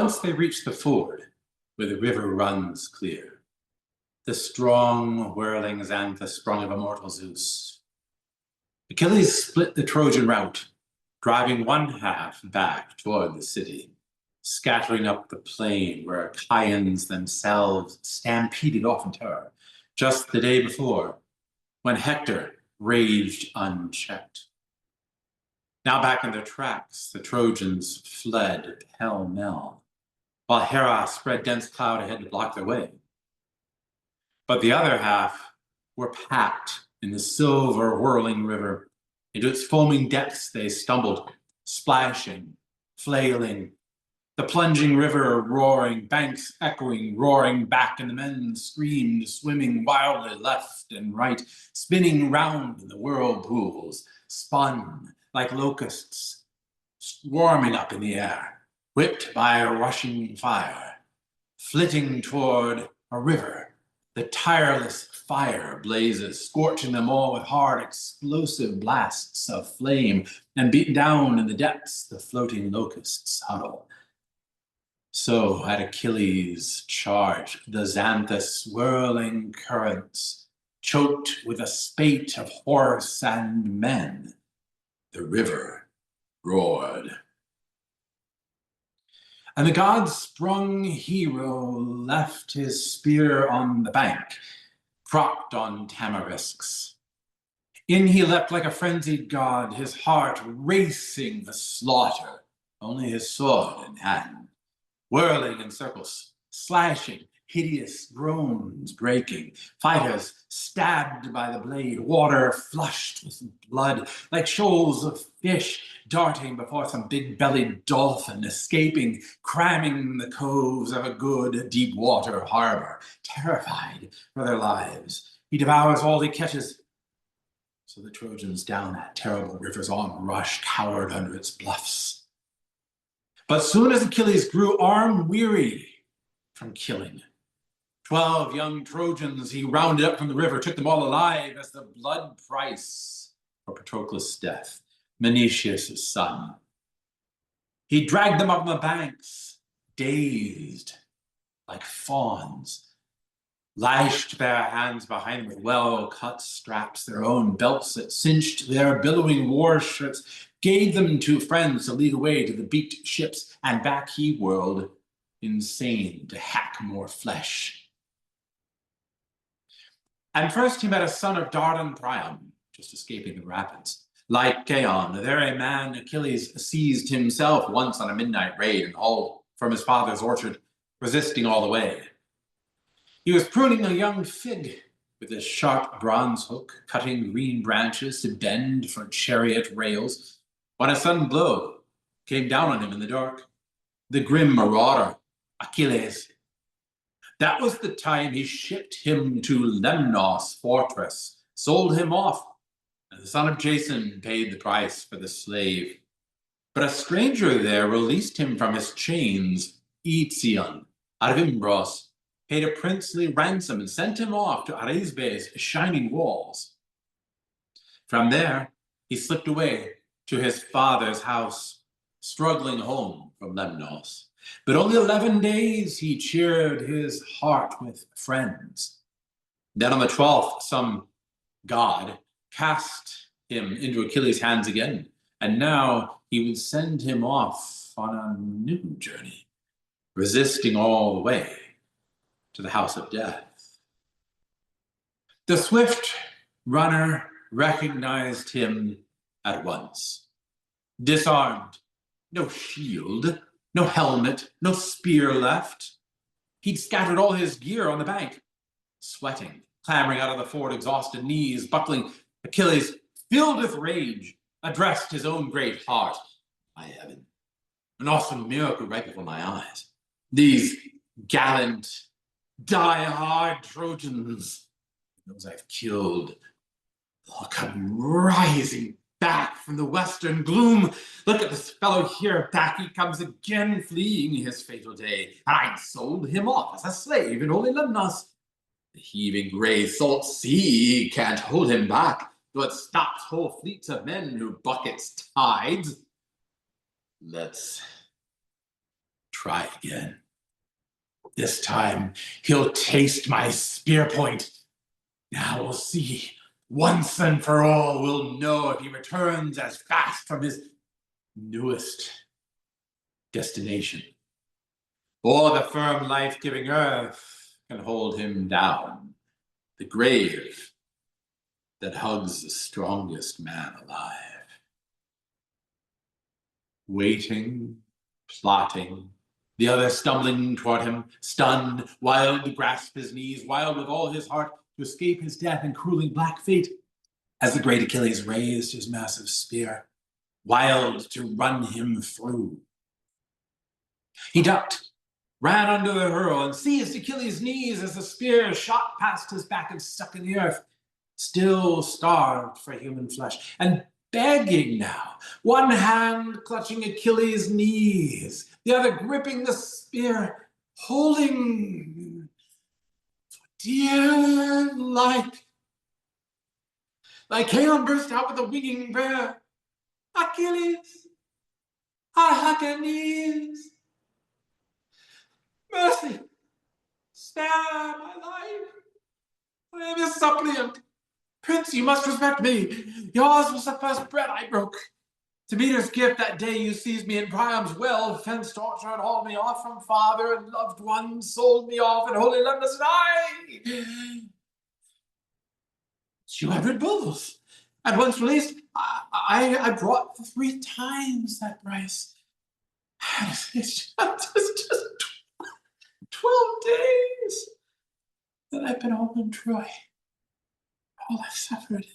once they reached the ford, where the river runs clear, the strong whirling Xanthus sprung of immortal Zeus, Achilles split the Trojan rout, driving one half back toward the city, scattering up the plain where Achaeans themselves stampeded off in terror, just the day before, when Hector raged unchecked. Now back in their tracks, the Trojans fled pell-mell, while Hera spread dense cloud ahead to block their way. But the other half were packed in the silver whirling river. Into its foaming depths they stumbled, splashing, flailing, the plunging river roaring, banks echoing, roaring back, and the men screamed, swimming wildly left and right, spinning round in the whirlpools, spun like locusts, swarming up in the air, whipped by a rushing fire, flitting toward a river. The tireless fire blazes, scorching them all with hard, explosive blasts of flame, and beat down in the depths the floating locusts huddle. So at Achilles charged the Xanthus swirling currents, choked with a spate of horse and men. The river roared. And the god-sprung hero left his spear on the bank, propped on tamarisks. In he leapt like a frenzied god, his heart racing the slaughter, only his sword in hand, whirling in circles, slashing, hideous groans breaking, fighters stabbed by the blade, water flushed with blood, like shoals of fish darting before some big-bellied dolphin, escaping, cramming the coves of a good deep-water harbor, terrified for their lives. He devours all he catches. So the Trojans down that terrible river's onrush cowered under its bluffs. But soon as Achilles grew arm-weary from killing, 12 young Trojans he rounded up from the river, took them all alive as the blood price for Patroclus' death, Menoetius' son. He dragged them up the banks, dazed like fawns, lashed their hands behind them with well-cut straps, their own belts that cinched their billowing war shirts, gave them to friends to lead away to the beaked ships, and back he whirled, insane to hack more flesh. And first he met a son of Dardan Priam, just escaping the rapids. Like Chaon, the very man Achilles seized himself once on a midnight raid and hauled from his father's orchard, resisting all the way. He was pruning a young fig with a sharp bronze hook, cutting green branches to bend for chariot rails, when a sudden blow came down on him in the dark. The grim marauder, Achilles. That was the time he shipped him to Lemnos' fortress, sold him off, and the son of Jason paid the price for the slave. But a stranger there released him from his chains, Aetion, out of Imbros, paid a princely ransom and sent him off to Arisbe's shining walls. From there, he slipped away to his father's house, struggling home from Lemnos. But only 11 days he cheered his heart with friends. Then on the 12th, some god cast him into Achilles' hands again, and now he would send him off on a new journey, resisting all the way to the house of death. The swift runner recognized him at once. Disarmed, no shield, no helmet, no spear left. He'd scattered all his gear on the bank. Sweating, clambering out of the ford, exhausted knees, buckling, Achilles, filled with rage, addressed his own great heart. My heaven, an awesome miracle right before my eyes. These gallant, die-hard Trojans, those I've killed, all come rising back from the western gloom. Look at this fellow here, back he comes again, fleeing his fatal day. And I sold him off as a slave in holy Lemnos. The heaving gray salt sea can't hold him back, though it stops whole fleets of men who buckets tides. Let's try again. This time, he'll taste my spear point. Now we'll see. Once and for all, we'll know if he returns as fast from his newest destination, or the firm life-giving earth can hold him down, the grave that hugs the strongest man alive. Waiting, plotting, the other stumbling toward him, stunned, wild to grasp his knees, wild with all his heart to escape his death and cruelly black fate, as the great Achilles raised his massive spear, wild to run him through. He ducked, ran under the hurl, and seized Achilles' knees as the spear shot past his back and stuck in the earth, still starved for human flesh, and begging now, one hand clutching Achilles' knees, the other gripping the spear, holding for dear life. Lycaon burst out with a winging prayer. Achilles, I hug your knees. Mercy, spare my life. I am a suppliant. Prince, you must respect me. Yours was the first bread I broke. Demeter's gift that day you seized me in Priam's well, fenced, tortured, hauled me off from father and loved ones, sold me off in holy Lemnos, and I 200 bulls. And once released, I brought 3 times that price. It's just 12 days that I've been home in Troy. All I've suffered.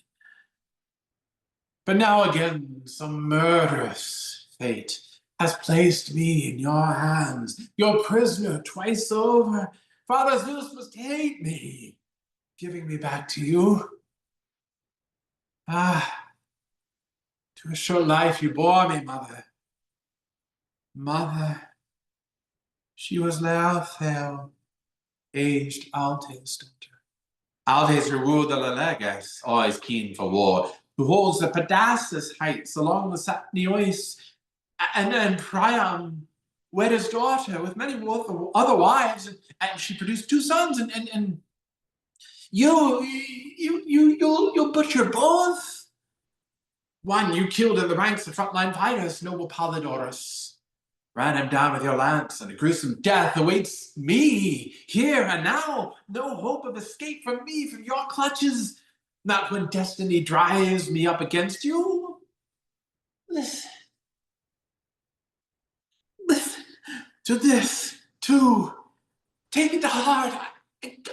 But now again, some murderous fate has placed me in your hands, your prisoner twice over. Father Zeus must hate me, giving me back to you. Ah, to a short life you bore me, mother. Mother, she was Laerthel, aged Altes' daughter. Altes who ruled the Lelegas, always keen for war, who holds the Pedasus heights along the Sapniois, and Priam wed his daughter with many other wives, and she produced 2 sons, and you'll butcher both. One you killed in the ranks of frontline fighters, noble Polydorus. Ran him down with your lance, and a gruesome death awaits me here and now. No hope of escape from me, from your clutches. Not when destiny drives me up against you. Listen. Listen to this, too. Take it to heart.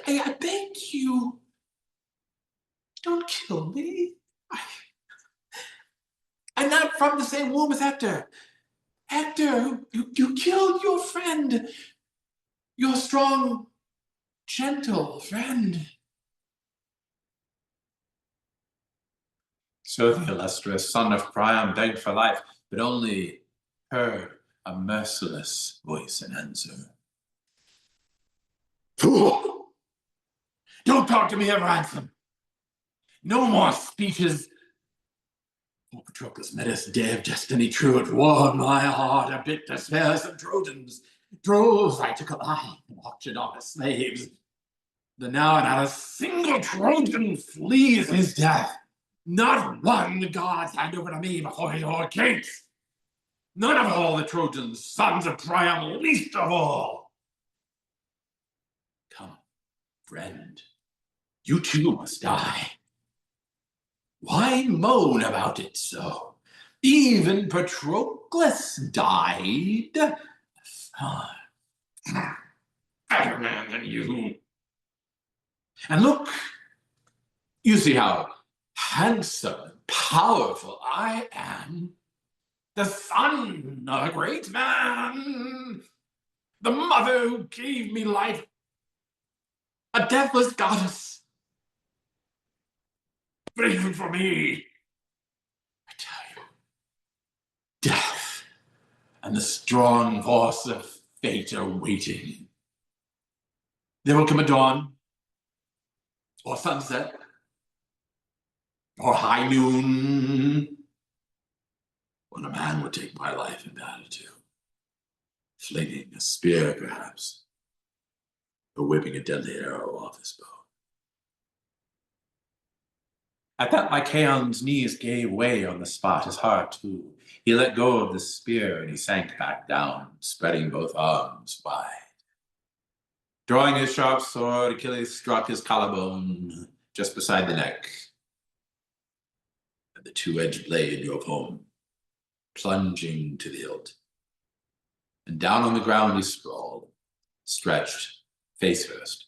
I beg you. Don't kill me. I'm not from the same womb as Hector. Hector, you killed your friend. Your strong, gentle friend. So the illustrious son of Priam begged for life, but only heard a merciless voice in answer. Fool! Don't talk to me of ransom. No more speeches. Oh, Patroclus met us day of destiny true. It warmed my heart a bit to spare some Trojans. Droves I took alive and auctioned off as slaves. The now not a single Trojan flees his death. Not one the gods hand over to me before your gates. None of all the Trojans, sons of Priam, least of all. Come, friend, you too must die. Why moan about it so? Even Patroclus died. Better man than you. And look, you see how handsome and powerful I am. The son of a great man. The mother who gave me life. A deathless goddess. But even for me, I tell you, death and the strong force of fate are waiting. There will come a dawn, or sunset, or high noon, when a man would take my life in battle too. flinging a spear perhaps, or whipping a deadly arrow off his bow. At that, Lycaon's knees gave way on the spot, his heart too. He let go of the spear and he sank back down, spreading both arms wide. Drawing his sharp sword, Achilles struck his collarbone just beside the neck, and the two-edged blade drove home, plunging to the hilt. And down on the ground he sprawled, stretched, face first,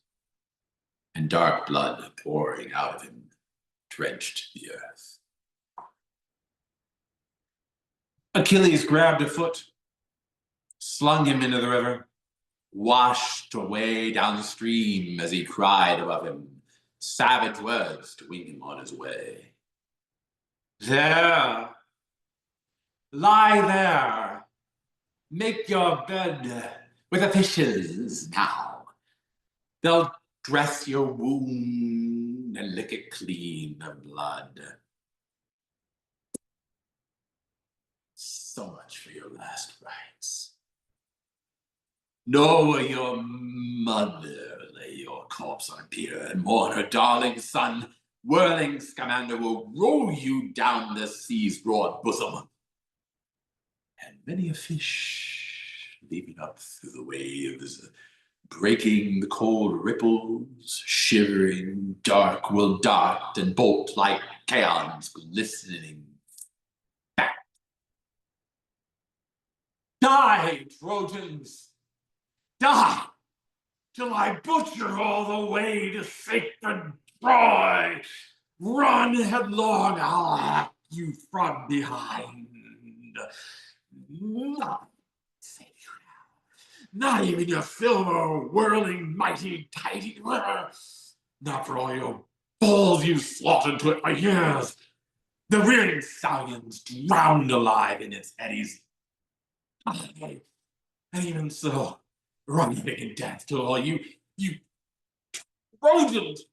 and dark blood pouring out of him drenched the earth. Achilles grabbed a foot, slung him into the river, washed away downstream as he cried above him savage words to wing him on his way. There, lie there, make your bed with the fishes now. They'll dress your wound and lick it clean of blood. So much for your last rites. Know where your mother lay your corpse on a pier and mourn her darling son. Whirling Scamander will roll you down the sea's broad bosom. And many a fish leaping up through the waves, breaking the cold ripples, shivering dark, will dart and bolt like Chaon's glistening back. Die, Trojans! Die, till I butcher all the way to sacred Troy! Run headlong, I'll hack you from behind. Not save you now. Not even your silver whirling mighty tidy river. Not for all your balls you slaughtered to it for years. The rearing stallions drowned alive in its eddies. And even so, running in death to all you Trojans,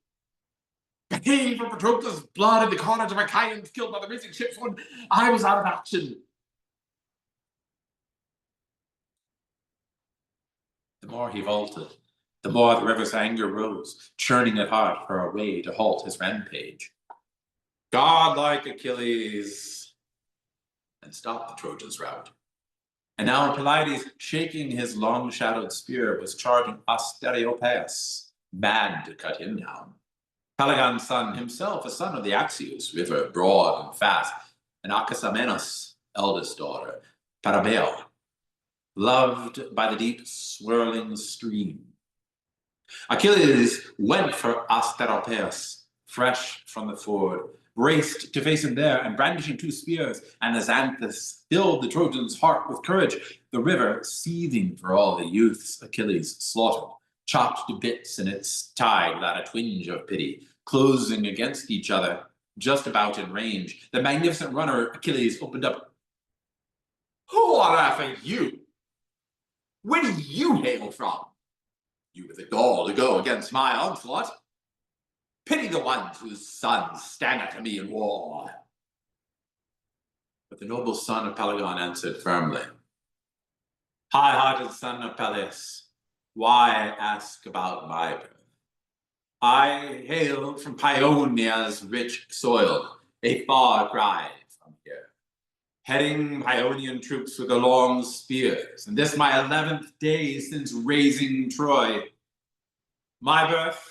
paying for Patroclus' blood and the carnage of Achaeans killed by the racing ships when I was out of action. The more he vaulted, the more the river's anger rose, churning at heart for a way to halt his rampage. Godlike Achilles, and stopped the Trojans' rout. And now Pelides, shaking his long-shadowed spear, was charging Asteropaeus, mad to cut him down. Pelagon's son, himself a son of the Axius, river broad and fast, and Acasameno's eldest daughter, Parabeo, loved by the deep swirling stream. Achilles went for Asteropaeus, fresh from the ford, braced to face him there, and brandishing two spears, and Xanthus filled the Trojan's heart with courage, the river seething for all the youths Achilles slaughtered, chopped to bits in its tide without a twinge of pity, closing against each other, just about in range. The magnificent runner Achilles opened up. Who on earth are you? Where do you hail from? You with the gall to go against my onslaught. Pity the ones whose sons stand up to me in war. But the noble son of Pelagon answered firmly, high-hearted son of Peleus, why ask about my birth? I hail from Paeonia's rich soil, a far cry from here, heading Paeonian troops with the long spears, and this my 11th day since raising Troy. My birth?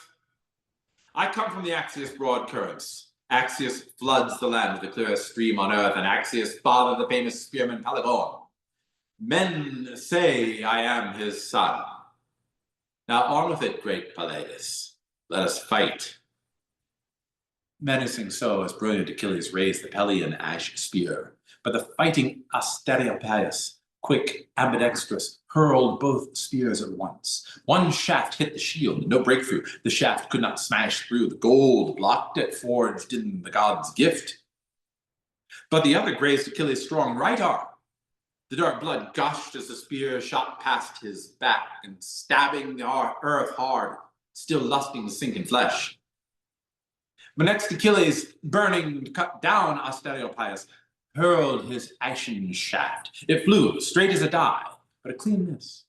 I come from the Axius broad currents. Axius floods the land with the clearest stream on earth, and Axius fathered the famous spearman Pelagon. Men say I am his son. Now on with it, great Pelides. Let us fight. Menacing so as brilliant Achilles raised the Pelian ash spear, but the fighting Asteropaeus, quick, ambidextrous, hurled both spears at once. One shaft hit the shield, no breakthrough. The shaft could not smash through. The gold blocked it, forged in the god's gift. But the other grazed Achilles' strong right arm. The dark blood gushed as the spear shot past his back and stabbing the earth hard, still lusting to sink in flesh. But next Achilles, burning to cut down Asteropaeus, hurled his ashen shaft. It flew straight as a die, but a clean miss.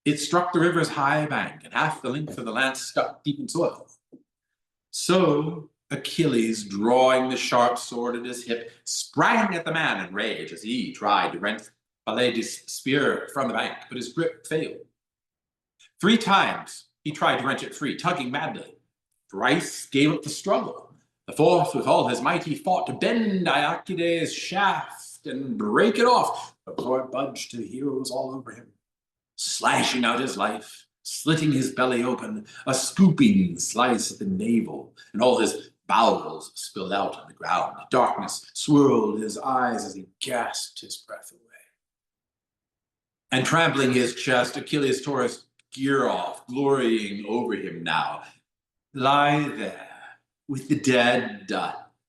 It struck the river's high bank, and half the length of the lance stuck deep in soil. So Achilles, drawing the sharp sword at his hip, sprang at the man in rage as he tried to wrench Pallades' spear from the bank, but his grip failed. 3 times he tried to wrench it free, tugging madly. Thrice gave up the struggle. The 4th, with all his might, he fought to bend Achilles' shaft and break it off, but before it budged, the hero was all over him, slashing out his life, slitting his belly open, a scooping slice at the navel, and all his bowels spilled out on the ground. Darkness swirled his eyes as he gasped his breath away. And trampling his chest, Achilles tore his gear off, glorying over him now. Lie there, with the dead,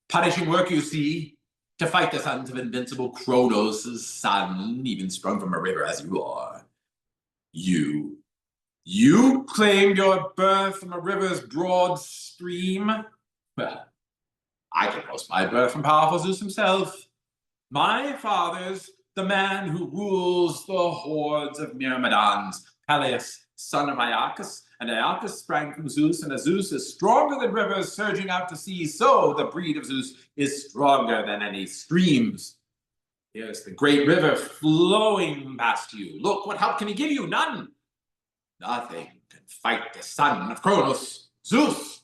punishing work, you see, to fight the sons of invincible Kronos' son, even sprung from a river as you are. You claimed your birth from a river's broad stream? Well, I can boast my birth from powerful Zeus himself. My father's the man who rules the hordes of Myrmidons, Peleus, son of Iacchus, and Iacchus sprang from Zeus, and as Zeus is stronger than rivers surging out to sea, so the breed of Zeus is stronger than any streams. Here's the great river flowing past you. Look, what help can he give you? None. Nothing can fight the son of Kronos, Zeus.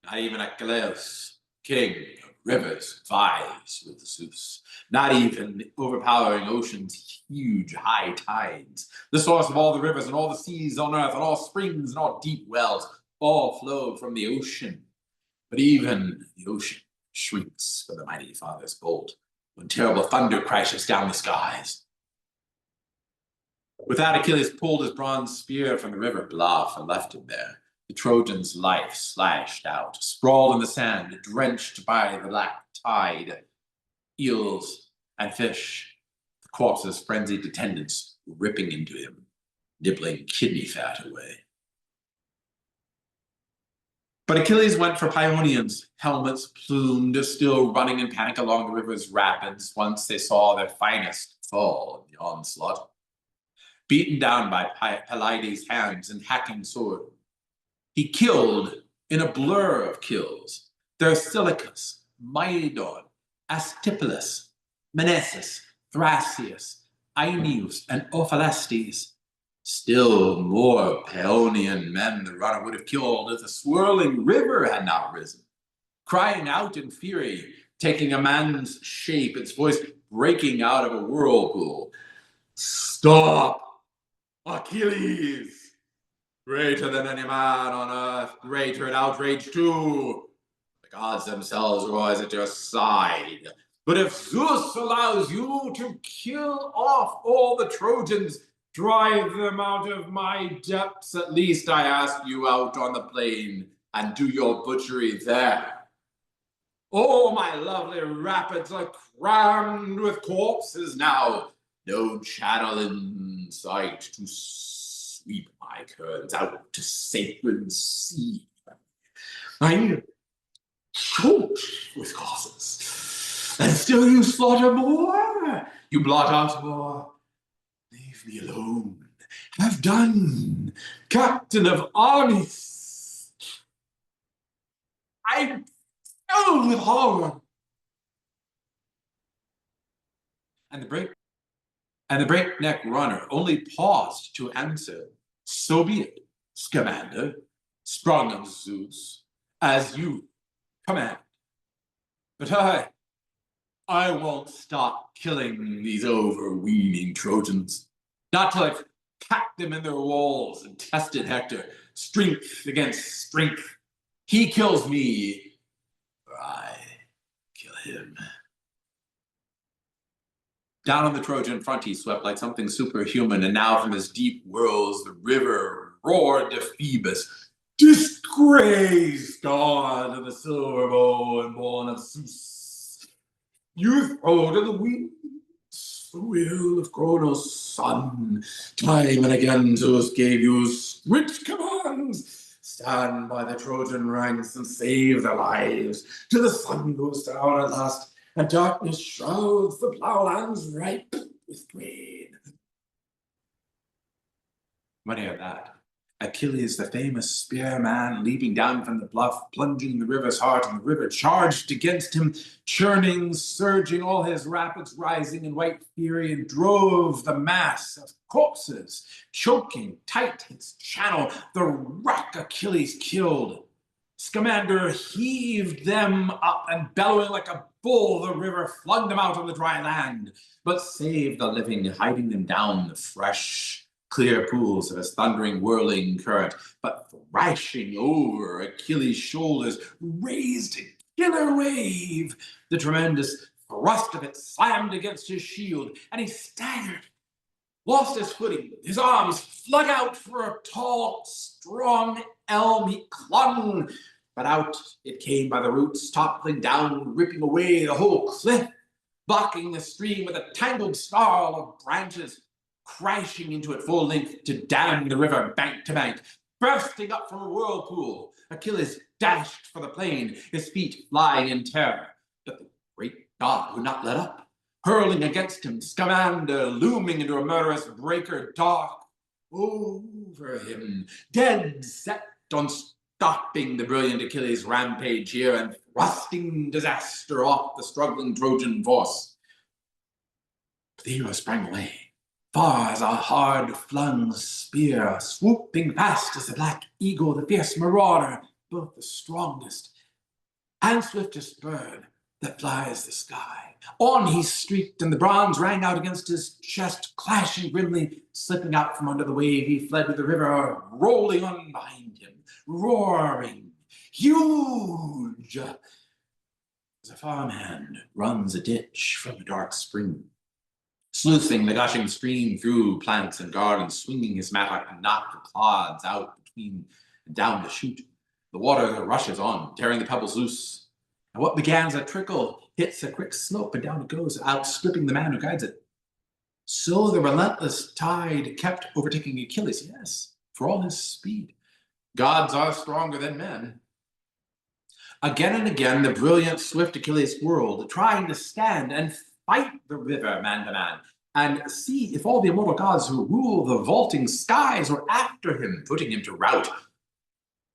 Not even Achilles, king of rivers, vies with Zeus. Not even the overpowering ocean's huge high tides, the source of all the rivers and all the seas on earth and all springs and all deep wells, all flow from the ocean. But even the ocean shrinks for the mighty father's bolt when terrible thunder crashes down the skies. With that, Achilles pulled his bronze spear from the river bluff and left him there. The Trojan's life slashed out, sprawled in the sand, drenched by the black tide. Eels and fish, the corpse's frenzied attendants, ripping into him, nibbling kidney fat away. But Achilles went for Paeonians, helmets plumed, still running in panic along the river's rapids once they saw their finest fall in the onslaught. Beaten down by Pallades' hands and hacking sword, he killed in a blur of kills Thersilochus, Mydon, Astypilus, Menessus, Thracius, Aeneas, and Ophelestes. Still more Paeonian men the runner would have killed if the swirling river had not risen, crying out in fury, taking a man's shape, its voice breaking out of a whirlpool. Stop, Achilles! Greater than any man on earth, greater in outrage too. The gods themselves rise at your side. But if Zeus allows you to kill off all the Trojans, drive them out of my depths, at least I ask you out on the plain and do your butchery there. Oh, my lovely rapids are crammed with corpses now. No channel in sight to sweep my currents out to sacred sea. I'm choked with causes, and still you slaughter more. You blot out more. Leave me alone. Have done, captain of armies. I'm filled with horror. And the breakneck runner only paused to answer, so be it, Scamander, sprung of Zeus, as you command. But I won't stop killing these overweening Trojans, not till I've packed them in their walls and tested Hector, strength against strength. He kills me, or I kill him. Down on the Trojan front he swept like something superhuman, and now from his deep whirls the river roared to Phoebus. Disgrace, god of the silver bow and born of Zeus! You throw to the winds the will of Kronos' son. Time and again Zeus gave you strict commands. Stand by the Trojan ranks and save their lives, till the sun goes down at last, and darkness shrouds the plowlands ripe with grain. When I heard that, Achilles, the famous spearman, leaping down from the bluff, plunging the river's heart, and the river charged against him, churning, surging, all his rapids rising in white fury, and drove the mass of corpses, choking tight its channel. The wreck Achilles killed. Scamander heaved them up, and bellowing like a bull, the river flung them out on the dry land, but saved the living, hiding them down the fresh, clear pools of his thundering, whirling current. But thrashing over Achilles' shoulders raised a killer wave. The tremendous thrust of it slammed against his shield, and he staggered, lost his footing, his arms flung out for a tall, strong elm. He clung, but out it came by the roots, toppling down, ripping away the whole cliff, blocking the stream with a tangled snarl of branches, crashing into it full length to dam the river bank to bank. Bursting up from a whirlpool, Achilles dashed for the plain, his feet flying in terror. But the great god would not let up. Hurling against him, Scamander, looming into a murderous breaker, dark over him, dead set on stopping the brilliant Achilles' rampage here and thrusting disaster off the struggling Trojan force. But the hero sprang away, far as a hard-flung spear, swooping fast as the black eagle, the fierce marauder, both the strongest and swiftest bird that flies the sky. On he streaked, and the bronze rang out against his chest, clashing grimly. Slipping out from under the wave, he fled with the river rolling on behind him, roaring, huge, as a farmhand runs a ditch from a dark spring, sluicing the gushing stream through plants and gardens, swinging his mattock to knock the clods out between and down the chute. The water rushes on, tearing the pebbles loose. And what began as a trickle hits a quick slope, and down it goes, outstripping the man who guides it. So the relentless tide kept overtaking Achilles, yes, for all his speed. Gods are stronger than men. Again and again, the brilliant, swift Achilles whirled, trying to stand and fight the river man to man, and see if all the immortal gods who rule the vaulting skies were after him, putting him to rout.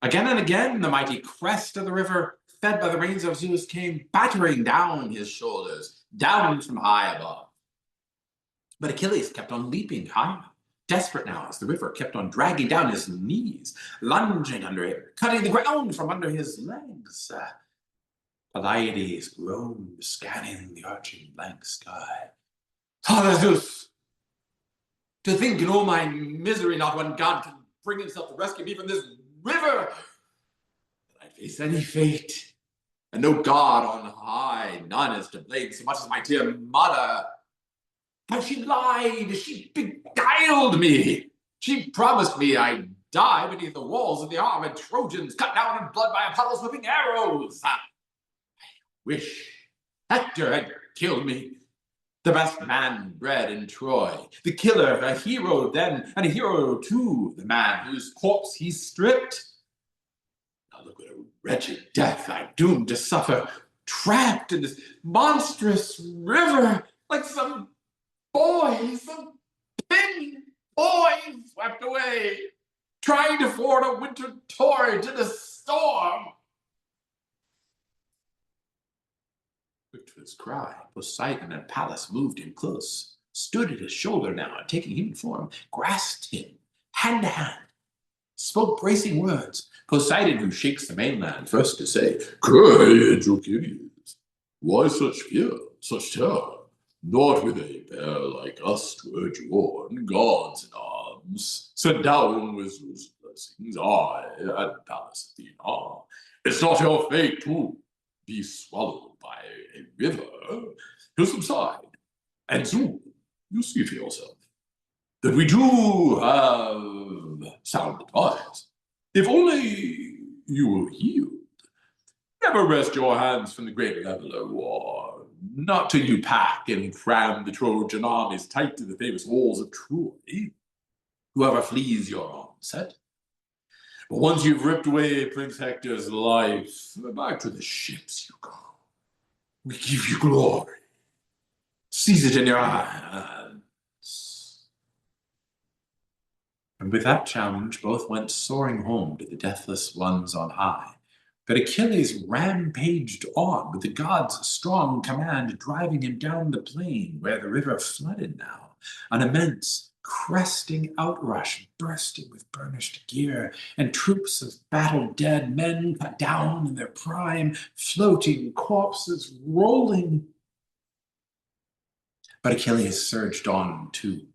Again and again, the mighty crest of the river, fed by the rains of Zeus, came battering down his shoulders, down from high above. But Achilles kept on leaping higher, desperate now as the river kept on dragging down his knees, lunging under him, cutting the ground from under his legs. Pleiades groaned, scanning the arching blank sky. Father Zeus, to think in all my misery not one god can bring himself to rescue me from this river, that I face any fate, and no god on high, none is to blame so much as my dear mother. But she lied, she beguiled me. She promised me I'd die beneath the walls of the armored Trojans, cut down in blood by Apollo's whipping arrows. I wish Hector had killed me, the best man bred in Troy, the killer, a hero then, and a hero too, the man whose corpse he stripped. Now look what a wretched death I'm doomed to suffer, trapped in this monstrous river, like some boy, some pig boy swept away, trying to ford a winter torrent in a storm. Quick to his cry, Poseidon and Pallas moved him close, stood at his shoulder now, and taking human form, grasped him hand to hand, spoke bracing words. Poseidon, who shakes the mainland, first to say, "Courage, Achilles! Why such fear, such terror? Not with a pair like us to urge you on, gods in arms, sent down with Zeus' blessings, I and Pallas Athena. It's not your fate to be swallowed by a river. He'll subside. And soon you see for yourself that we do have sound advice. If only you will yield. Never rest your hands from the great leveler war. Not till you pack and cram the Trojan armies tight to the famous walls of Troy. Whoever flees your onset. But once you've ripped away Prince Hector's life, back to the ships you go. We give you glory. Seize it in your hands. And with that challenge, both went soaring home to the deathless ones on high. But Achilles rampaged on, with the gods' strong command driving him down the plain where the river flooded now, an immense, cresting outrush bursting with burnished gear, and troops of battle-dead men cut down in their prime, floating corpses rolling. But Achilles surged on too,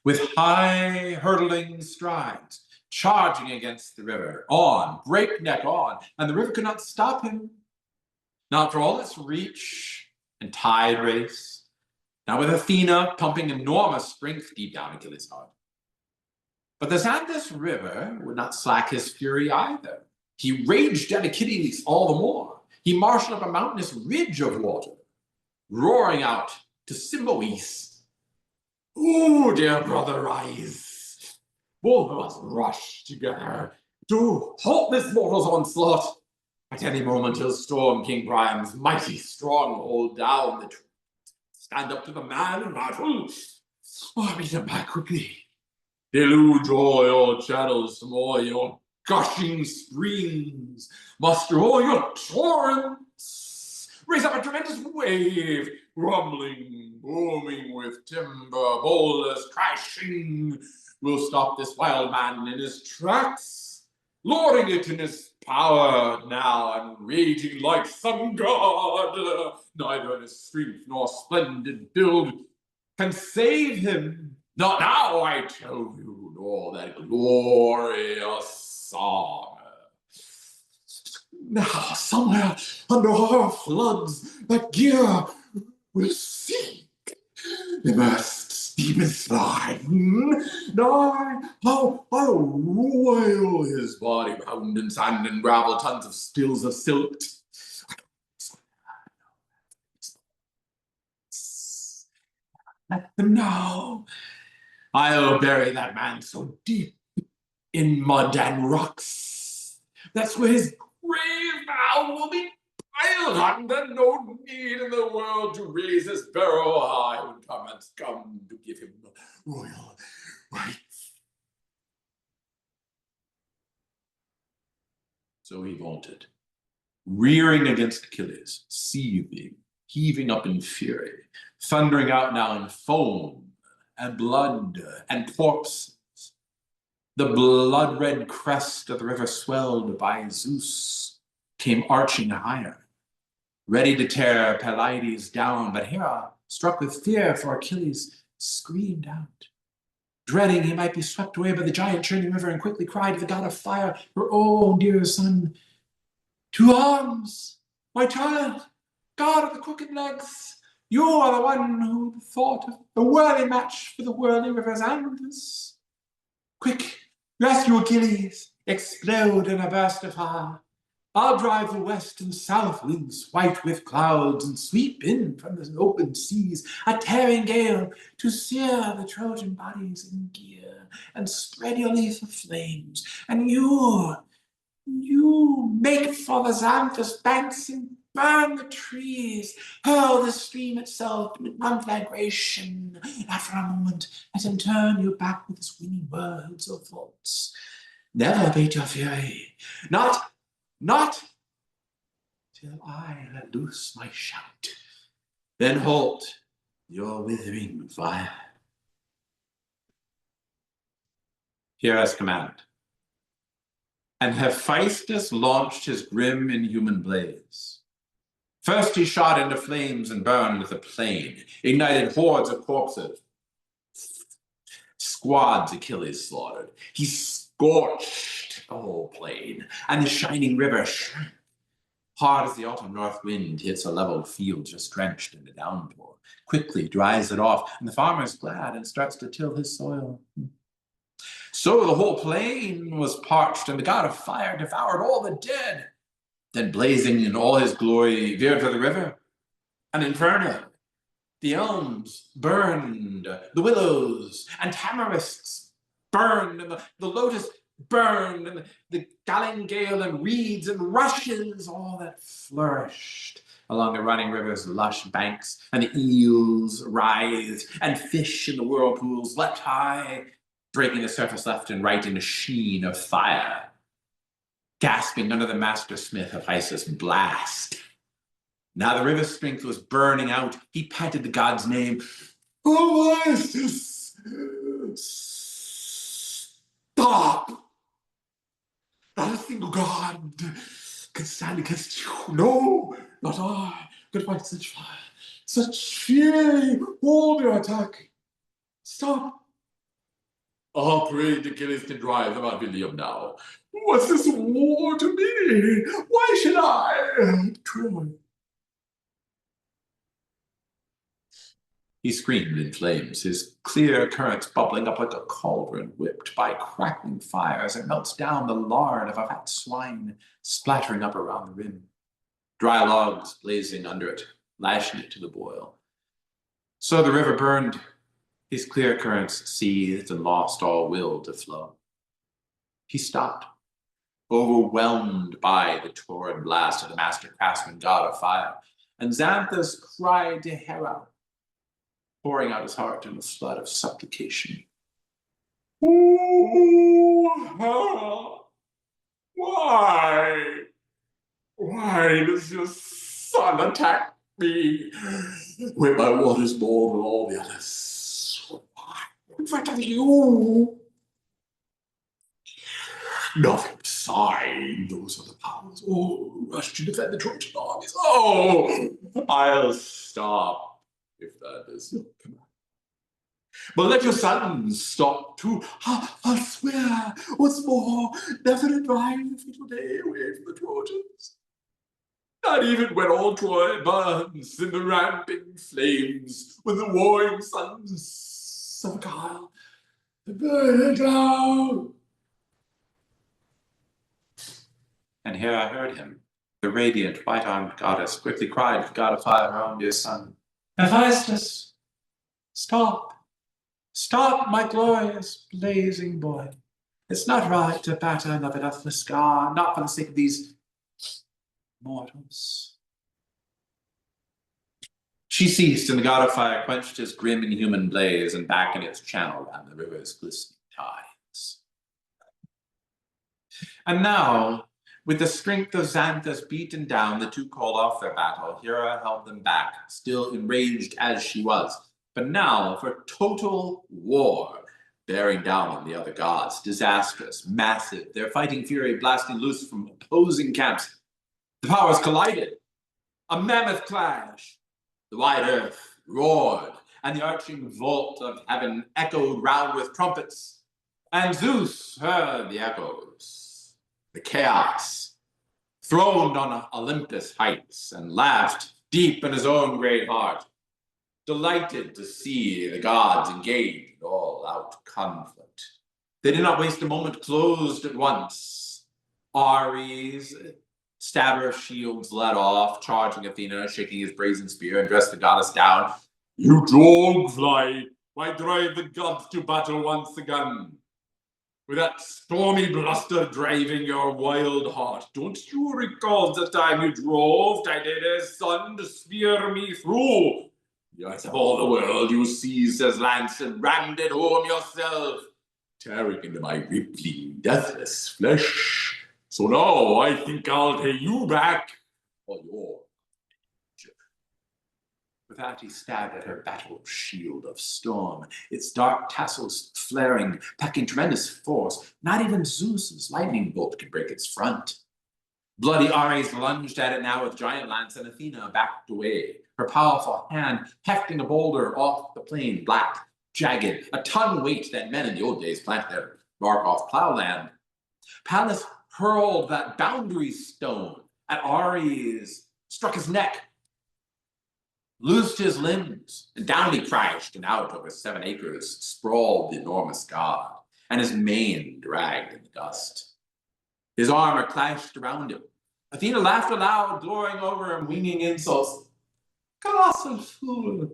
with high hurtling strides, charging against the river, on, breakneck on, and the river could not stop him. Not for all its reach and tide race, now with Athena pumping enormous strength deep down Achilles' heart. But the Xanthus River would not slack his fury either. He raged at Achilles all the more. He marshaled up a mountainous ridge of water, roaring out to Symbois, "Oh, dear brother, rise. Both of us rush together to halt this mortal's onslaught. At any moment he'll storm King Priam's mighty stronghold down the stand up to the man in battle. Oh, beat him back quickly. Deluge all your channels from all your gushing springs. Muster all your torrents. Raise up a tremendous wave, rumbling, booming with timber, boulders crashing. We'll stop this wild man in his tracks, lording it in his power now and raging like some god. Neither in his strength nor splendid build can save him. Not now, I tell you, nor that glorious song. Now, somewhere under our floods, that gear will sink, immersed deep in slime. Now I'll roil his body round in sand and gravel, tons of spills of silt. Let them know. I'll bury that man so deep in mud and rocks. That's where his grave now will be piled on. There's no need in the world to raise his barrow high when comets come to give him royal rights. So he vaulted, rearing against Achilles, seething, heaving up in fury, thundering out now in foam and blood and corpses. The blood-red crest of the river swelled by Zeus came arching higher, ready to tear Pelides down, but Hera, struck with fear for Achilles, screamed out, dreading he might be swept away by the giant churning river, and quickly cried to the god of fire, her own dear son, "To arms, my child, god of the crooked legs! You are the one who thought of a worthy match for the whirling river Xanthus. Quick, rescue Achilles, explode in a burst of fire. I'll drive the west and south winds white with clouds and sweep in from the open seas a tearing gale to sear the Trojan bodies in gear and spread your lethal flames. And you make for the Xanthus banks and burn the trees, hurl the stream itself in conflagration. After a moment, let him turn you back with his winning words or thoughts. Never abate your fury, not till I let loose my shout. Then halt your withering fire." Hera's command. And Hephaestus launched his grim inhuman blaze. First he shot into flames and burned the plain, ignited hordes of corpses. Squads Achilles slaughtered. He scorched the whole plain, and the shining river shrank, hard as the autumn north wind hits a level field just drenched in a downpour, quickly dries it off, and the farmer's glad and starts to till his soil. So the whole plain was parched, and the god of fire devoured all the dead. Then blazing in all his glory, veered for the river, an inferno. The elms burned, the willows and tamarisks burned, and the lotus burned, and the galingale and reeds and rushes, all that flourished along the running river's lush banks, and the eels writhed, and fish in the whirlpools leapt high, breaking the surface left and right in a sheen of fire. Gasping under the master smith of Isis' blast. Now the river's strength was burning out. He panted the god's name. Oh, Isis! Stop! Not a single god can stand against you. No, not I. Could fight such fire, such fury. Hold your attack. Stop. All prayed Achilles can drive them out of Ilium now. What's this war to me? Why should I? Troy. He screamed in flames, his clear currents bubbling up like a cauldron whipped by crackling fire as it melts down the lard of a fat swine, splattering up around the rim. Dry logs blazing under it, lashing it to the boil. So the river burned. His clear currents seethed and lost all will to flow. He stopped, overwhelmed by the torrid blast of the master craftsman god of fire, and Xanthus cried to Hera, pouring out his heart in a flood of supplication. Oh, Hera, why? Why does your son attack me when my water's more than all the others? Why? What of you? Nothing beside those are the powers. Oh, rush to defend the Trojan armies. Oh, I'll stop if that is your command. But let your sons stop too. I'll swear once more never to drive the fatal day away from the Trojans. Not even when all Troy burns in the ramping flames, when the warring sons of Achilles burn it down. And here I heard him, the radiant, white-armed goddess, quickly cried to the god of fire, her own dear son, Hephaestus, stop. Stop, my glorious, blazing boy. It's not right to batter another deathless scar, not for the sake of these mortals. She ceased, and the god of fire quenched his grim inhuman blaze, and back in its channel ran the river's glistening tides. And now, with the strength of Xanthus beaten down, the two called off their battle. Hera held them back, still enraged as she was, but now for total war, bearing down on the other gods, disastrous, massive, their fighting fury blasting loose from opposing camps. The powers collided, a mammoth clash. The wide earth roared, and the arching vault of heaven echoed round with trumpets. And Zeus heard the echoes, the chaos, throned on Olympus heights, and laughed deep in his own great heart, delighted to see the gods engaged in all-out conflict. They did not waste a moment, closed at once. Ares, stabber of shields, led off, charging Athena, shaking his brazen spear, and dressed the goddess down. You dogfly, why drive the gods to battle once again? With that stormy bluster driving your wild heart, don't you recall the time you drove Tydeus' son to spear me through? The eyes of all the world you seized his lance and rammed it home yourself, tearing into my rippling, deathless flesh. So now I think I'll pay you back for your danger. With that he stabbed at her battle shield of storm, its dark tassels flaring, packing tremendous force. Not even Zeus's lightning bolt could break its front. Bloody Ares lunged at it now with giant lance, and Athena backed away, her powerful hand hefting a boulder off the plain, black, jagged, a ton weight that men in the old days planted their bark off plowland. Pallas hurled that boundary stone at Ares, struck his neck, loosed his limbs, and down he crashed, and out over 7 acres sprawled the enormous god, and his mane dragged in the dust. His armor clashed around him. Athena laughed aloud, glorying over him, winging insults. Colossal fool!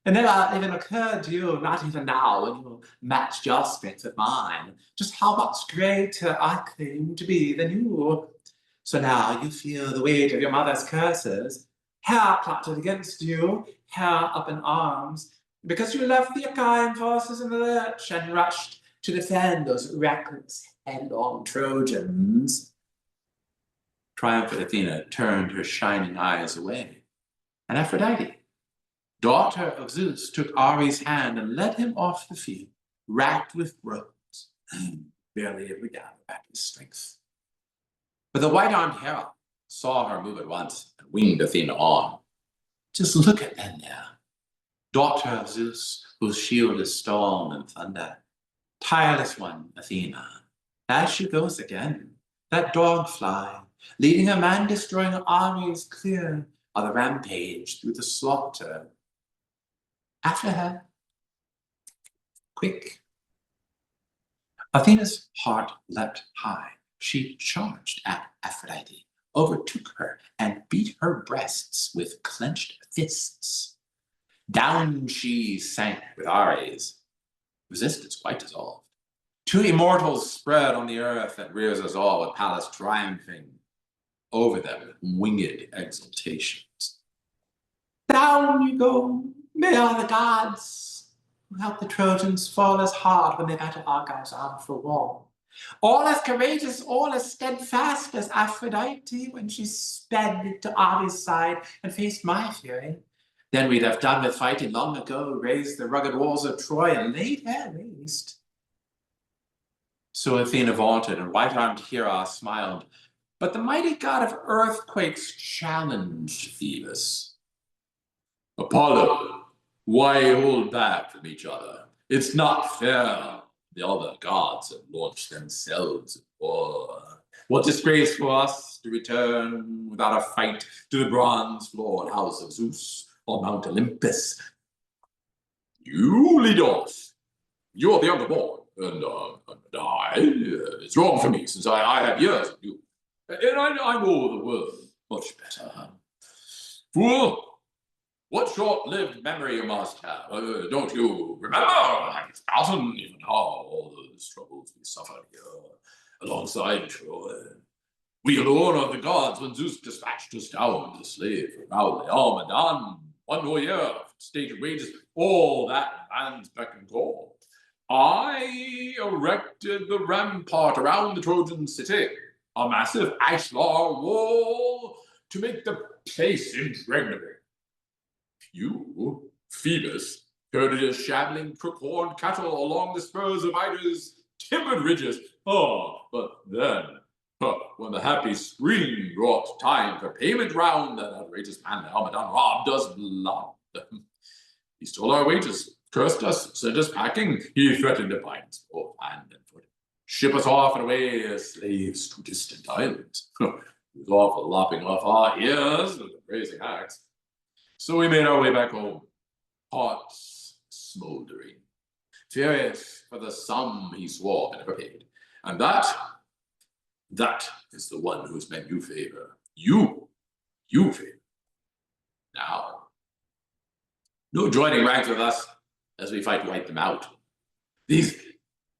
It never even occurred to you, not even now, when you matched your strength with mine, just how much greater I claim to be than you. So now you feel the weight of your mother's curses. Hair plotted against you, hair up in arms, because you left the Achaean forces in the lurch and rushed to defend those reckless, headlong Trojans. Triumphant Athena turned her shining eyes away, and Aphrodite, daughter of Zeus, took Ares' hand and led him off the field, racked with wounds, barely able to gather back his strength. But the white-armed herald saw her move at once and winged Athena on. Just look at them now. Daughter of Zeus, whose shield is storm and thunder. Tireless one, Athena. As she goes again, that dog fly, leading a man-destroying armies clear of the rampage through the slaughter. After her, quick. Athena's heart leapt high. She charged at Aphrodite, overtook her, and beat her breasts with clenched fists. Down she sank with Ares. Resistance quite dissolved. Two immortals spread on the earth that rears us all, with Pallas triumphing over them with winged exultations. Down you go! May all the gods who help the Trojans fall as hard when they battle Argives armed for war. All as courageous, all as steadfast as Aphrodite when she sped to Ares' side and faced my fury. Then we'd have done with fighting long ago, raised the rugged walls of Troy, and laid her waste. So Athena vaunted, and white-armed Hera smiled. But the mighty god of earthquakes challenged Phoebus. Apollo, why hold back from each other? It's not fair. The other gods have launched themselves at war. What disgrace for us to return without a fight to the bronze-floored house of Zeus on Mount Olympus. You lead off. You're the younger born, and it's wrong for me since I have years of you. And I know the world much better. Fool! What short-lived memory you must have. Don't you remember? I've forgotten even how all those troubles we suffered here alongside Troy. We alone are the gods when Zeus dispatched us down to slave for proudly Armadan. 1 more year, stated wages, all that man's beck and call. I erected the rampart around the Trojan city, a massive ashlar wall to make the place impregnable. You, Phoebus, herded your shabbling crook-horned cattle along the spurs of Ida's timbered ridges. But then, when the happy spring brought time for payment round, that outrageous man Almadon robbed us blind. He stole our wages, cursed us, sent us packing. He threatened to bind us both hand and foot, ship us off and away as slaves to distant islands. He was awful lopping off our ears with a brazen axe. So we made our way back home, hearts smoldering, furious for the sum he swore but never paid. And that is the one who's meant you favor. You favor. Now, no joining ranks with us as we fight to wipe them out. These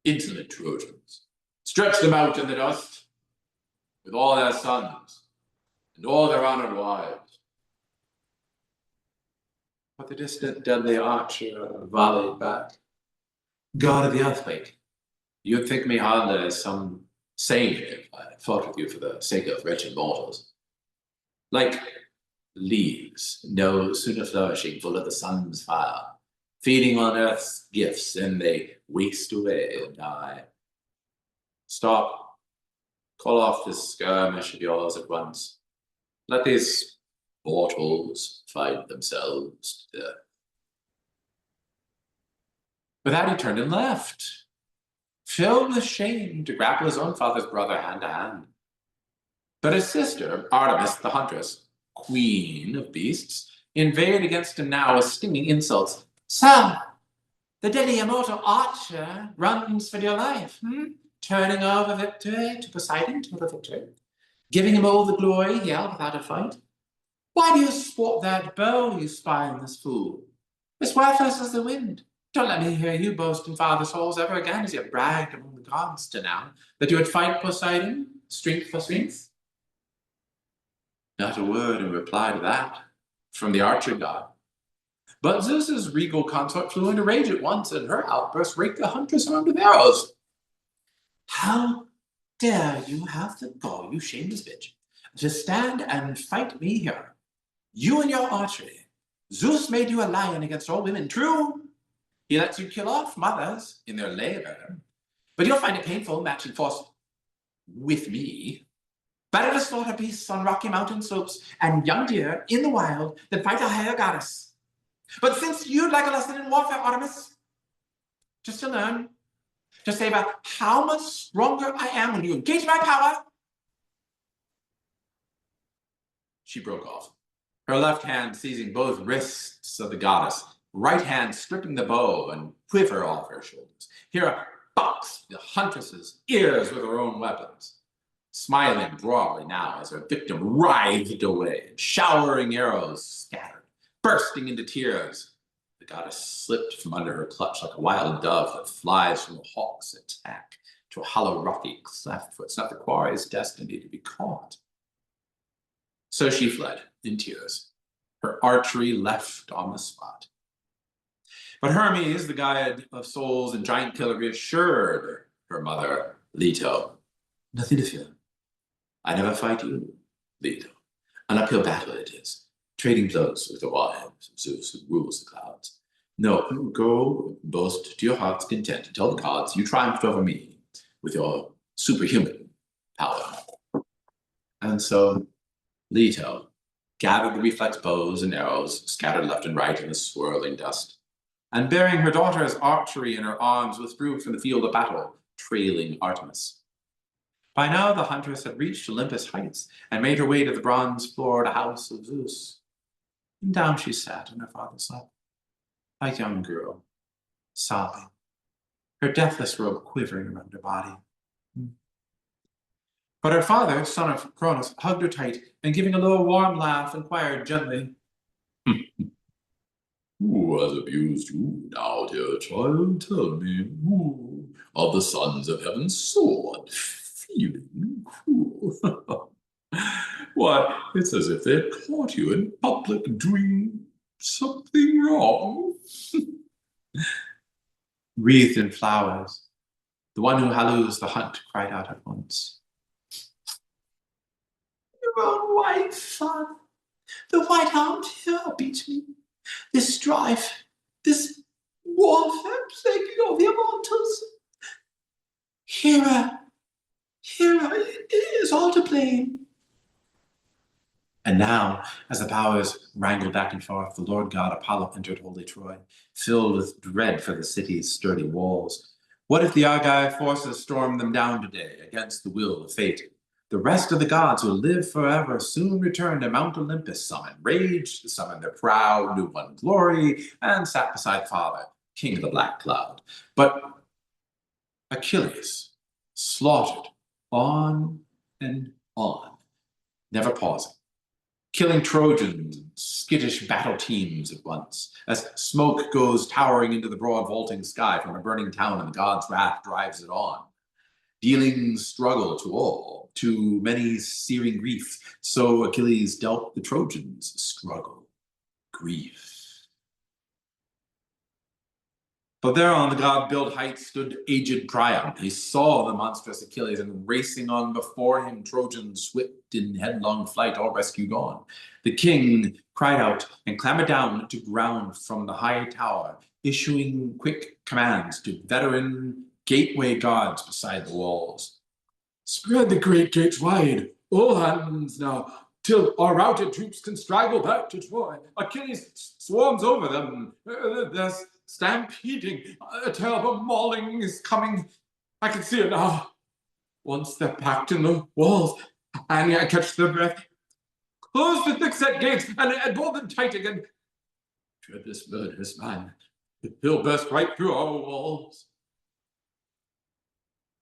insolent Trojans, stretch them out in the dust with all their sons and all their honored wives. But the distant deadly archer volleyed back. God of the earthquake, you'd think me harmless some saint if I fought with you for the sake of wretched mortals. Like leaves, no sooner flourishing, full of the sun's fire, feeding on earth's gifts, then they waste away and die. Stop. Call off this skirmish of yours at once. Let these mortals fight themselves to death. With that, he turned and left, filled with shame to grapple his own father's brother hand to hand. But his sister, Artemis the huntress, queen of beasts, inveighed against him now with stinging insults. Sir, the deadly immortal archer runs for your life, turning over victory to Poseidon to the victory, giving him all the glory he held without a fight. Why do you sport that bow, you spineless fool? It's worthless as the wind. Don't let me hear you boast in father's halls ever again, as you have bragged among the gods to now, that you would fight Poseidon, strength for strength. Not a word in reply to that from the archer god. But Zeus's regal consort flew into rage at once, and her outburst raked the huntress around with arrows. How dare you have the gall, you shameless bitch, to stand and fight me here? You and your archery. Zeus made you a lion against all women, true. He lets you kill off mothers in their labor, but you'll find it painful matching force with me. Better to slaughter beasts on rocky mountain slopes and young deer in the wild than fight a higher goddess. But since you'd like a lesson in warfare, Artemis, just to learn, to savor how much stronger I am when you engage my power. She broke off, her left hand seizing both wrists of the goddess, right hand stripping the bow and quiver off her shoulders. Hera boxed the huntress's ears with her own weapons, smiling broadly now as her victim writhed away, showering arrows scattered, bursting into tears. The goddess slipped from under her clutch like a wild dove that flies from a hawk's attack to a hollow rocky cleft, for it's not the quarry's destiny to be caught. So she fled in tears, her archery left on the spot. But Hermes, the guide of souls and giant killer, reassured her mother, Leto, nothing to fear. I never fight you, Leto. An uphill battle it is, trading blows with the wives of Zeus who rules the clouds. No, go boast to your heart's content and tell the gods you triumphed over me with your superhuman power. And so Leto gathered the reflex bows and arrows scattered left and right in the swirling dust, and bearing her daughter's archery in her arms, withdrew from the field of battle, trailing Artemis. By now the huntress had reached Olympus' heights and made her way to the bronze-floored house of Zeus. And down she sat in her father's lap, a young girl, sobbing, her deathless robe quivering around her body. But her father, son of Cronus, hugged her tight, and giving a low, warm laugh, inquired gently, Who has abused you now, dear child? Tell me, who of the sons of heaven so unfeeling cruel? Why, it's as if they caught you in public doing something wrong. Wreathed in flowers, the one who halloos the hunt cried out at once. Your own white son, the white-armed hero beats me. This strife, this warfare plaguing all the immortals. Hera is all to blame. And now, as the powers wrangled back and forth, the Lord God Apollo entered holy Troy, filled with dread for the city's sturdy walls. What if the Argive forces stormed them down today, against the will of fate? The rest of the gods who live forever soon returned to Mount Olympus, summoned rage, summoned their proud, new won glory, and sat beside the Father, king of the black cloud. But Achilles slaughtered on and on, never pausing, killing Trojans and skittish battle teams at once, as smoke goes towering into the broad vaulting sky from a burning town and the god's wrath drives it on. Dealing struggle to all, to many searing grief, so Achilles dealt the Trojans struggle, grief. But there on the god-built height stood aged Priam. He saw the monstrous Achilles, and racing on before him, Trojans swift in headlong flight, all rescued on. The king cried out and clambered down to ground from the high tower, issuing quick commands to veteran gateway guards beside the walls. Spread the great gates wide, all hands now, till our routed troops can straggle back to Troy. Achilles swarms over them. They're stampeding. A terrible mauling is coming. I can see it now. Once they're packed in the walls, and I catch their breath. Close the thick-set gates and bolt them tight again. Dread this murderous man. He'll burst right through our walls.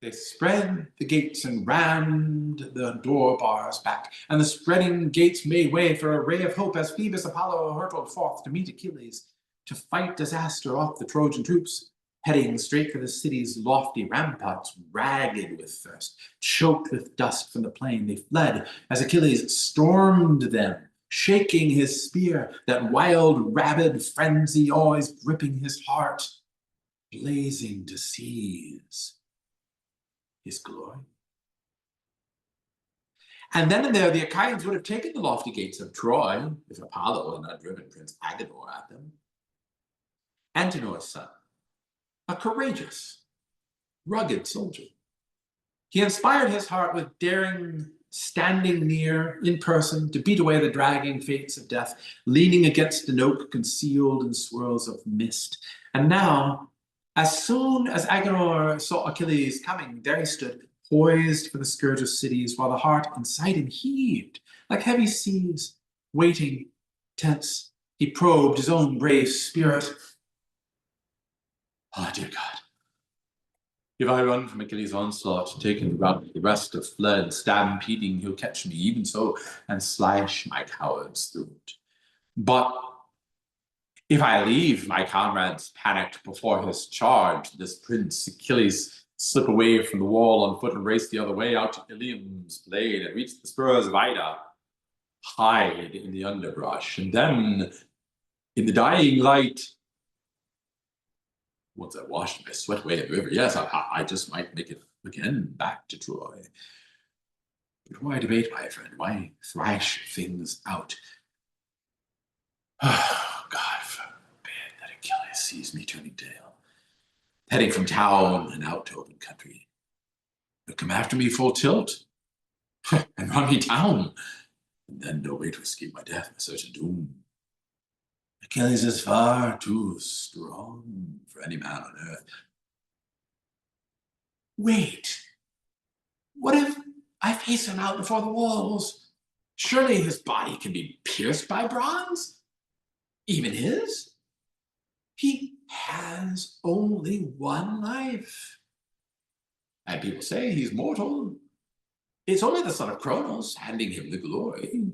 They spread the gates and rammed the door bars back, and the spreading gates made way for a ray of hope as Phoebus Apollo hurtled forth to meet Achilles, to fight disaster off the Trojan troops, heading straight for the city's lofty ramparts, ragged with thirst, choked with dust from the plain. They fled as Achilles stormed them, shaking his spear, that wild, rabid frenzy always gripping his heart, blazing to seize his glory. And then and there, the Achaeans would have taken the lofty gates of Troy, if Apollo had not driven Prince Agenor at them. Antenor's son, a courageous, rugged soldier. He inspired his heart with daring, standing near in person to beat away the dragging fates of death, leaning against an oak concealed in swirls of mist. And now, as soon as Agenor saw Achilles coming, there he stood, poised for the scourge of cities, while the heart inside him heaved like heavy seas, waiting, tense. He probed his own brave spirit. Oh, dear God. If I run from Achilles' onslaught, taking the route, the rest have fled, stampeding, he'll catch me, even so, and slash my coward's throat. But if I leave my comrades panicked before his charge, this Prince Achilles slip away from the wall on foot and race the other way out to Ilium's blade and reach the spurs of Ida, hide in the underbrush, and then, in the dying light, once I washed my sweat away in the river, yes, I just might make it again back to Troy. But why debate, my friend? Why thrash things out? Oh, God forbid that Achilles sees me turning tail, heading from town and out to open country. He'll come after me full tilt and run me down, and then no way to escape my death, my certain doom. Achilles is far too strong for any man on earth. Wait, what if I face him out before the walls? Surely his body can be pierced by bronze? Even his? He has only one life. And people say he's mortal. It's only the son of Cronos handing him the glory.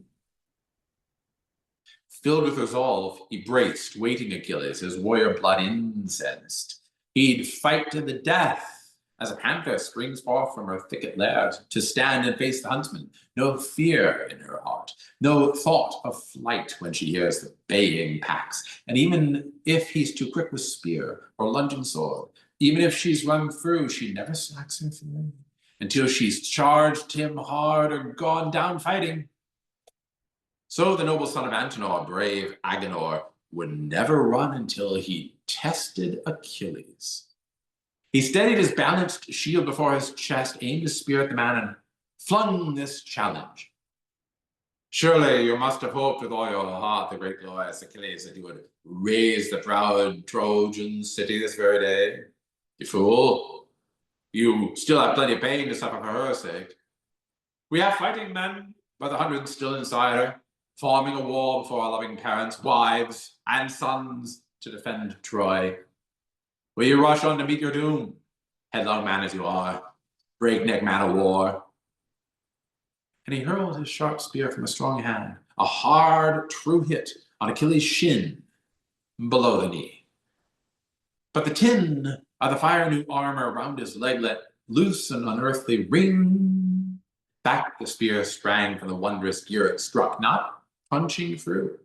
Filled with resolve, he braced, waiting Achilles, his warrior blood incensed. He'd fight to the death, as a panther springs forth from her thicket lair to stand and face the huntsman. No fear in her heart, no thought of flight when she hears the baying packs. And even if he's too quick with spear or lunging sword, even if she's run through, she never slacks her fury until she's charged him hard or gone down fighting. So the noble son of Antenor, brave Agenor, would never run until he tested Achilles. He steadied his balanced shield before his chest, aimed his spear at the man, and flung this challenge. Surely you must have hoped with all your heart, the great glorious Achilles, that you would raise the proud Trojan city this very day. You fool. You still have plenty of pain to suffer for her sake. We have fighting men by the hundreds still inside her, forming a wall before our loving parents, wives, and sons to defend Troy. Will you rush on to meet your doom, headlong man as you are, breakneck man of war? And he hurled his sharp spear from a strong hand, a hard, true hit on Achilles' shin, below the knee. But the tin of the fire-new armor around his leg let loose an unearthly ring. Back the spear sprang from the wondrous gear it struck, not punching through.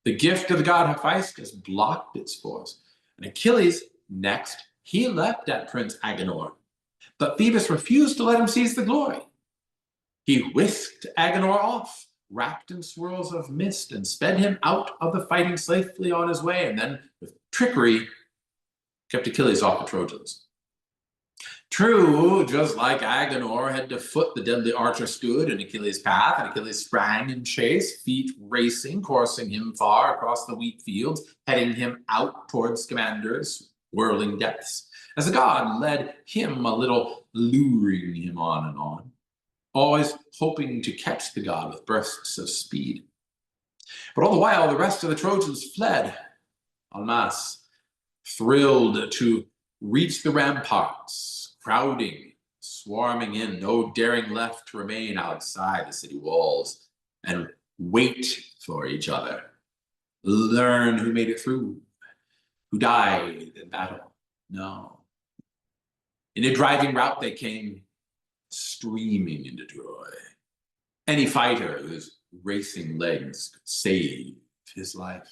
The gift of the god Hephaestus blocked its force, and Achilles, next, he leapt at Prince Agenor, but Phoebus refused to let him seize the glory. He whisked Agenor off, wrapped in swirls of mist, and sped him out of the fighting safely on his way, and then, with trickery, kept Achilles off the Trojans. True, just like Agenor, head to foot the deadly archer stood in Achilles' path, and Achilles sprang in chase, feet racing, coursing him far across the wheat fields, heading him out towards Scamander's whirling depths, as the god led him a little, luring him on and on, always hoping to catch the god with bursts of speed. But all the while, the rest of the Trojans fled en masse, thrilled to reach the ramparts, crowding, swarming in, no daring left to remain outside the city walls and wait for each other, learn who made it through, who died in battle. No. In a driving rout they came, streaming into Troy. Any fighter whose racing legs could save his life.